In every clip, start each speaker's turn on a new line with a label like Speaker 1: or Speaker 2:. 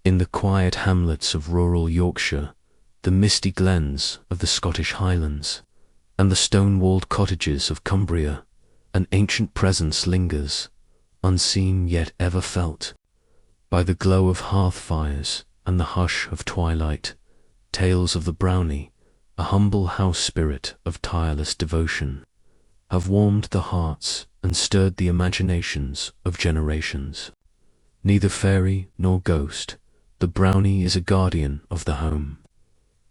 Speaker 1: In the quiet hamlets of rural Yorkshire, the misty glens of the Scottish Highlands, and the stone-walled cottages of Cumbria, an ancient presence lingers, unseen yet ever felt. By the glow of hearth fires and the hush of twilight, tales of the Brownie, a humble house spirit of tireless devotion, have warmed the hearts and stirred the imaginations of generations. Neither fairy nor ghost, the Brownie is a guardian of the home,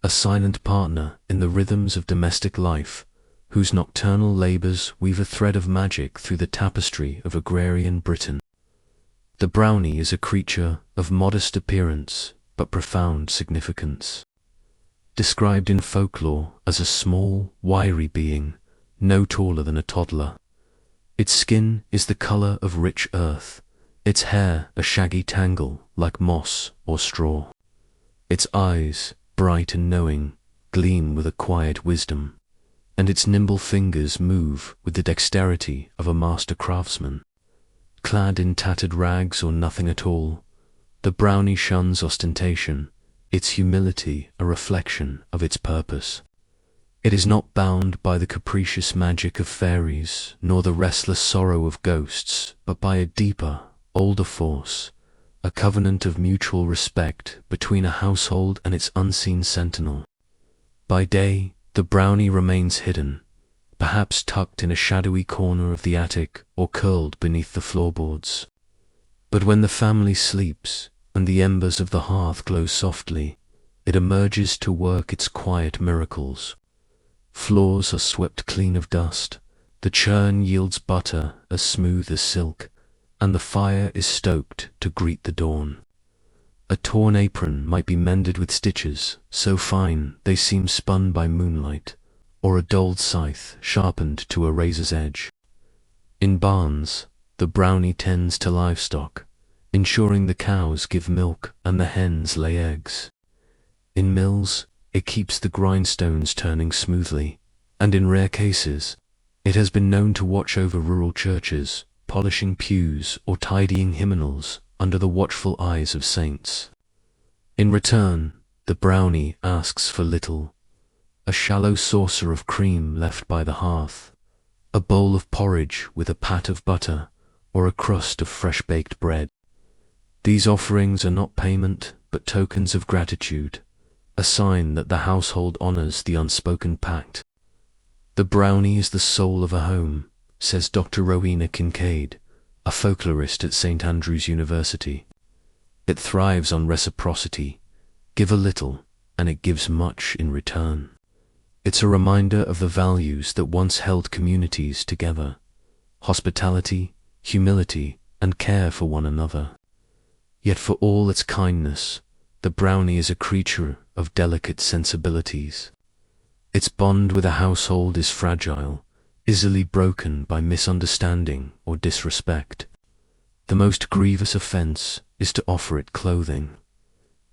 Speaker 1: a silent partner in the rhythms of domestic life, whose nocturnal labours weave a thread of magic through the tapestry of agrarian Britain. The Brownie is a creature of modest appearance but profound significance. Described in folklore as a small, wiry being, no taller than a toddler. Its skin is the colour of rich earth, its hair a shaggy tangle like moss or straw. Its eyes, bright and knowing, gleam with a quiet wisdom, and its nimble fingers move with the dexterity of a master craftsman. Clad in tattered rags or nothing at all, the Brownie shuns ostentation, its humility a reflection of its purpose. It is not bound by the capricious magic of fairies, nor the restless sorrow of ghosts, but by a deeper, older force, a covenant of mutual respect between a household and its unseen sentinel. By day, the Brownie remains hidden, perhaps tucked in a shadowy corner of the attic or curled beneath the floorboards. But when the family sleeps and the embers of the hearth glow softly, it emerges to work its quiet miracles. Floors are swept clean of dust, the churn yields butter as smooth as silk, and the fire is stoked to greet the dawn. A torn apron might be mended with stitches so fine they seem spun by moonlight, or a dulled scythe sharpened to a razor's edge. In barns, the Brownie tends to livestock, ensuring the cows give milk and the hens lay eggs. In mills, it keeps the grindstones turning smoothly, and in rare cases, it has been known to watch over rural churches, polishing pews or tidying hymnals under the watchful eyes of saints. In return, the Brownie asks for little: a shallow saucer of cream left by the hearth, a bowl of porridge with a pat of butter, or a crust of fresh-baked bread. These offerings are not payment, but tokens of gratitude, a sign that the household honours the unspoken pact. The Brownie is the soul of a home, says Dr. Rowena Kincaid, a folklorist at St. Andrews University. It thrives on reciprocity. Give a little, and it gives much in return. It's a reminder of the values that once held communities together: hospitality, humility, and care for one another. Yet for all its kindness, the Brownie is a creature of delicate sensibilities. Its bond with a household is fragile, easily broken by misunderstanding or disrespect. The most grievous offence is to offer it clothing,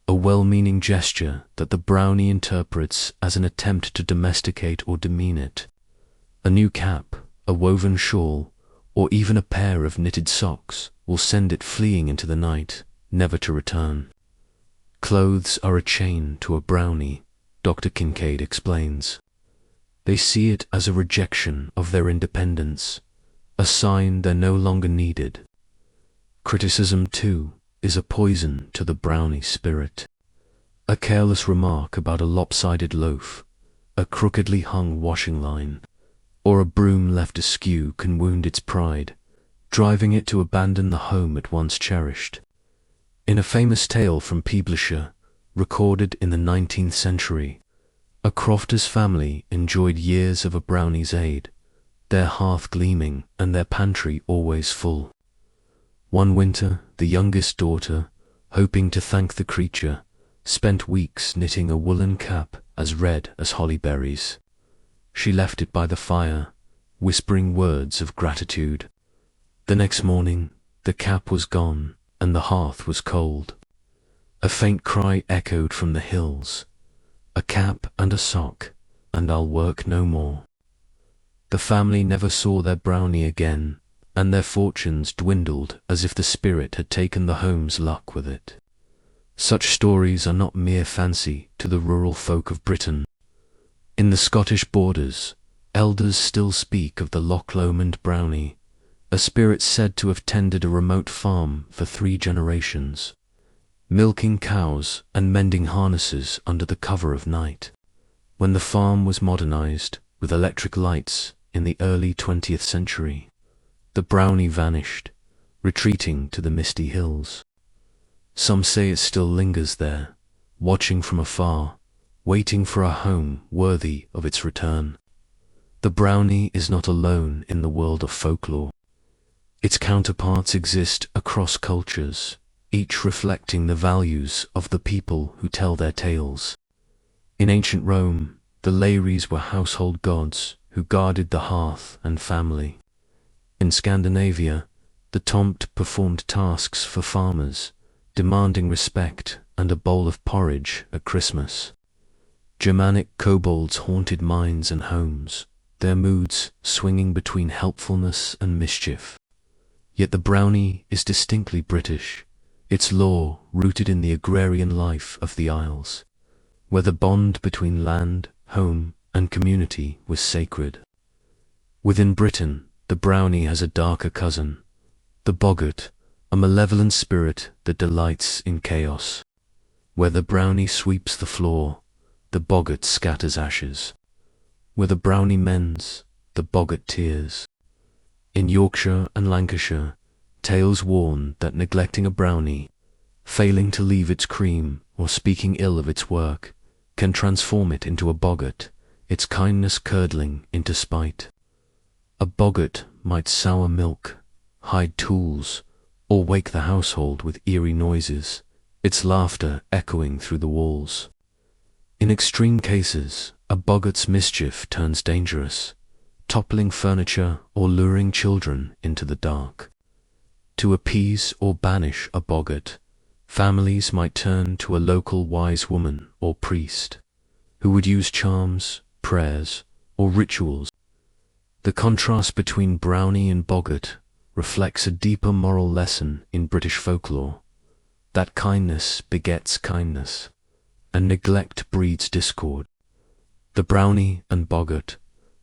Speaker 1: a well-meaning gesture that the Brownie interprets as an attempt to domesticate or demean it. A new cap, a woven shawl, or even a pair of knitted socks will send it fleeing into the night, never to return. Clothes are a chain to a Brownie, Dr. Kincaid explains. They see it as a rejection of their independence, a sign they're no longer needed. Criticism, too, is a poison to the Brownie spirit. A careless remark about a lopsided loaf, a crookedly hung washing line, or a broom left askew can wound its pride, driving it to abandon the home it once cherished. In a famous tale from Peeblesshire, recorded in the 19th century, a crofter's family enjoyed years of a Brownie's aid, their hearth gleaming and their pantry always full. One winter, the youngest daughter, hoping to thank the creature, spent weeks knitting a woolen cap as red as holly berries. She left it by the fire, whispering words of gratitude. The next morning, the cap was gone and the hearth was cold. A faint cry echoed from the hills: "A cap and a sock, and I'll work no more." The family never saw their Brownie again, and their fortunes dwindled as if the spirit had taken the home's luck with it. Such stories are not mere fancy to the rural folk of Britain. In the Scottish borders, elders still speak of the Loch Lomond Brownie, a spirit said to have tended a remote farm for 3 generations, milking cows and mending harnesses under the cover of night. When the farm was modernized with electric lights in the early 20th century, the Brownie vanished, retreating to the misty hills. Some say it still lingers there, watching from afar, waiting for a home worthy of its return. The Brownie is not alone in the world of folklore. Its counterparts exist across cultures, each reflecting the values of the people who tell their tales. In ancient Rome, the Lares were household gods who guarded the hearth and family. In Scandinavia, the Tomt performed tasks for farmers, demanding respect and a bowl of porridge at Christmas. Germanic kobolds haunted mines and homes, their moods swinging between helpfulness and mischief. Yet the Brownie is distinctly British, its lore rooted in the agrarian life of the Isles, where the bond between land, home, and community was sacred. Within Britain, the Brownie has a darker cousin, the boggart, a malevolent spirit that delights in chaos. Where the Brownie sweeps the floor, the boggart scatters ashes. Where the Brownie mends, the boggart tears. In Yorkshire and Lancashire, tales warn that neglecting a Brownie, failing to leave its cream or speaking ill of its work, can transform it into a boggart, its kindness curdling into spite. A boggart might sour milk, hide tools, or wake the household with eerie noises, its laughter echoing through the walls. In extreme cases, a boggart's mischief turns dangerous, toppling furniture or luring children into the dark. To appease or banish a boggart, families might turn to a local wise woman or priest, who would use charms, prayers, or rituals. The contrast between Brownie and boggart reflects a deeper moral lesson in British folklore, that kindness begets kindness, and neglect breeds discord. The Brownie and boggart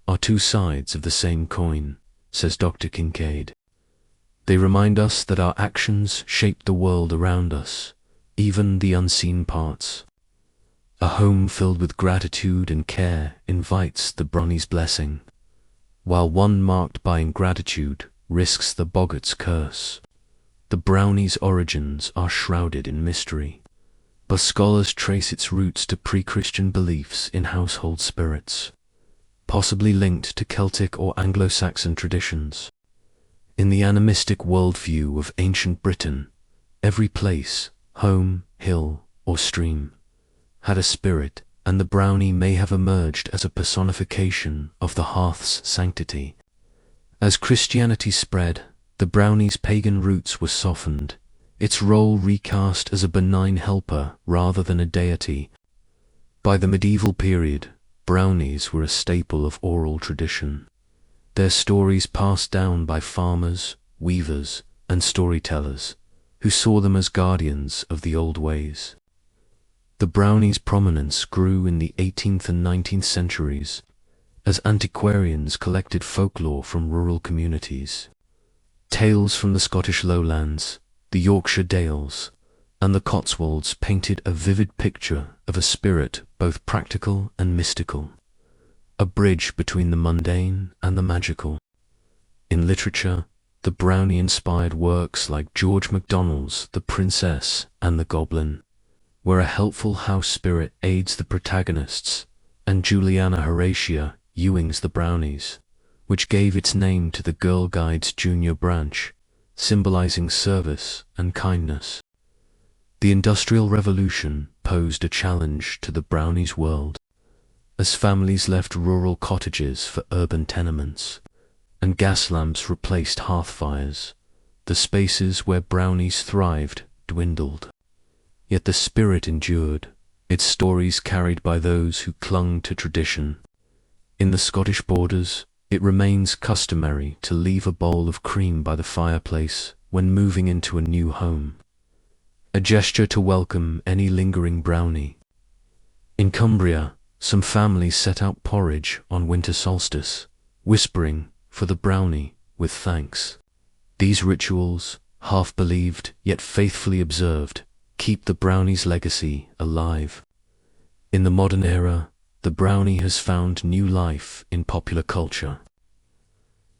Speaker 1: are 2 sides of the same coin, says Dr. Kincaid. They remind us that our actions shape the world around us, even the unseen parts. A home filled with gratitude and care invites the Brownie's blessing, while one marked by ingratitude risks the boggart's curse. The Brownie's origins are shrouded in mystery, but scholars trace its roots to pre-Christian beliefs in household spirits, possibly linked to Celtic or Anglo-Saxon traditions. In the animistic worldview of ancient Britain, every place, home, hill, or stream, had a spirit, and the Brownie may have emerged as a personification of the hearth's sanctity. As Christianity spread, the Brownie's pagan roots were softened, its role recast as a benign helper rather than a deity. By the medieval period, Brownies were a staple of oral tradition, their stories passed down by farmers, weavers, and storytellers, who saw them as guardians of the old ways. The Brownie's prominence grew in the 18th and 19th centuries, as antiquarians collected folklore from rural communities. Tales from the Scottish lowlands, the Yorkshire Dales, and the Cotswolds painted a vivid picture of a spirit both practical and mystical, a bridge between the mundane and the magical. In literature, the Brownie-inspired works like George MacDonald's The Princess and the Goblin, where a helpful house spirit aids the protagonists, and Juliana Horatia Ewing's The Brownies, which gave its name to the Girl Guides junior branch, symbolizing service and kindness. The Industrial Revolution posed a challenge to the Brownies' world, as families left rural cottages for urban tenements, and gas lamps replaced hearth fires. The spaces where Brownies thrived dwindled. Yet the spirit endured, its stories carried by those who clung to tradition. In the Scottish borders, it remains customary to leave a bowl of cream by the fireplace when moving into a new home. a gesture to welcome any lingering brownie. In Cumbria, some families set out porridge on winter solstice, whispering, "For the brownie, with thanks." These rituals, half believed yet faithfully observed, keep the brownie's legacy alive. In the modern era, the brownie has found new life in popular culture.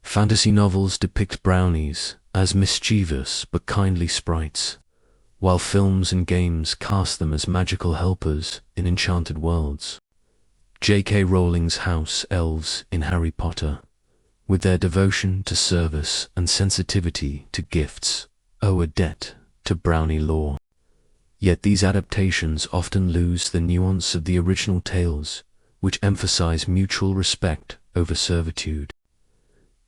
Speaker 1: Fantasy novels depict brownies as mischievous but kindly sprites, while films and games cast them as magical helpers in enchanted worlds. J.K. Rowling's house elves in Harry Potter, with their devotion to service and sensitivity to gifts, owe a debt to brownie lore. Yet these adaptations often lose the nuance of the original tales, which emphasize mutual respect over servitude.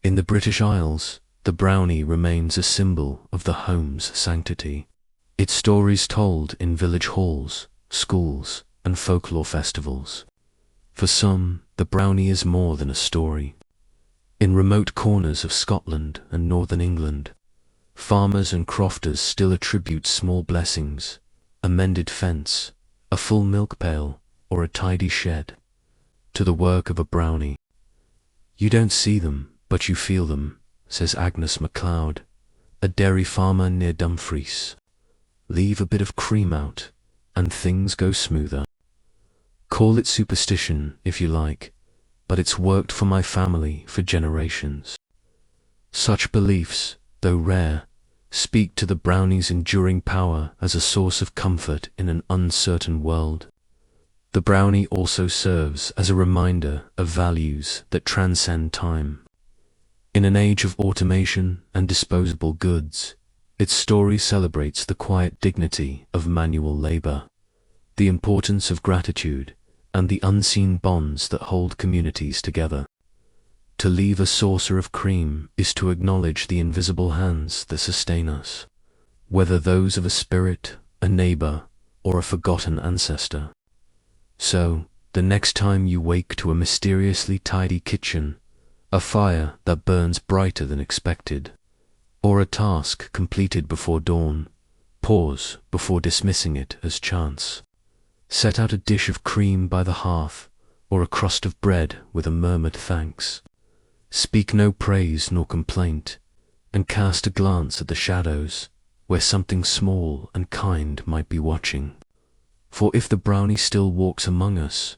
Speaker 1: In the British Isles, the brownie remains a symbol of the home's sanctity. Its stories told in village halls, schools, and folklore festivals. For some, the brownie is more than a story. In remote corners of Scotland and northern England, farmers and crofters still attribute small blessings, a mended fence, a full milk pail, or a tidy shed, to the work of a brownie. "You don't see them, but you feel them," says Agnes MacLeod, a dairy farmer near Dumfries. "Leave a bit of cream out, and things go smoother. Call it superstition if you like, but it's worked for my family for generations." Such beliefs, though rare, speak to the brownie's enduring power as a source of comfort in an uncertain world. The brownie also serves as a reminder of values that transcend time. In an age of automation and disposable goods, its story celebrates the quiet dignity of manual labor, the importance of gratitude, and the unseen bonds that hold communities together. To leave a saucer of cream is to acknowledge the invisible hands that sustain us, whether those of a spirit, a neighbor, or a forgotten ancestor. So, the next time you wake to a mysteriously tidy kitchen, a fire that burns brighter than expected, or a task completed before dawn, pause before dismissing it as chance. Set out a dish of cream by the hearth, or a crust of bread with a murmured thanks. Speak no praise nor complaint, and cast a glance at the shadows, where something small and kind might be watching. For if the brownie still walks among us,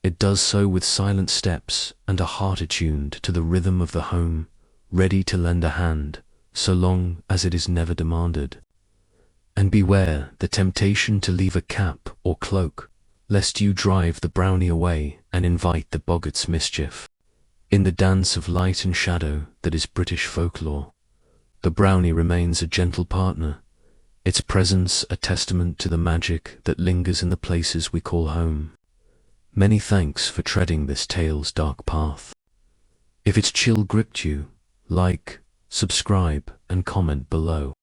Speaker 1: it does so with silent steps and a heart attuned to the rhythm of the home, ready to lend a hand, so long as it is never demanded. And beware the temptation to leave a cap or cloak, lest you drive the brownie away and invite the boggart's mischief. In the dance of light and shadow that is British folklore, the brownie remains a gentle partner, its presence a testament to the magic that lingers in the places we call home. Many thanks for treading this tale's dark path. If its chill gripped you, like, subscribe, and comment below.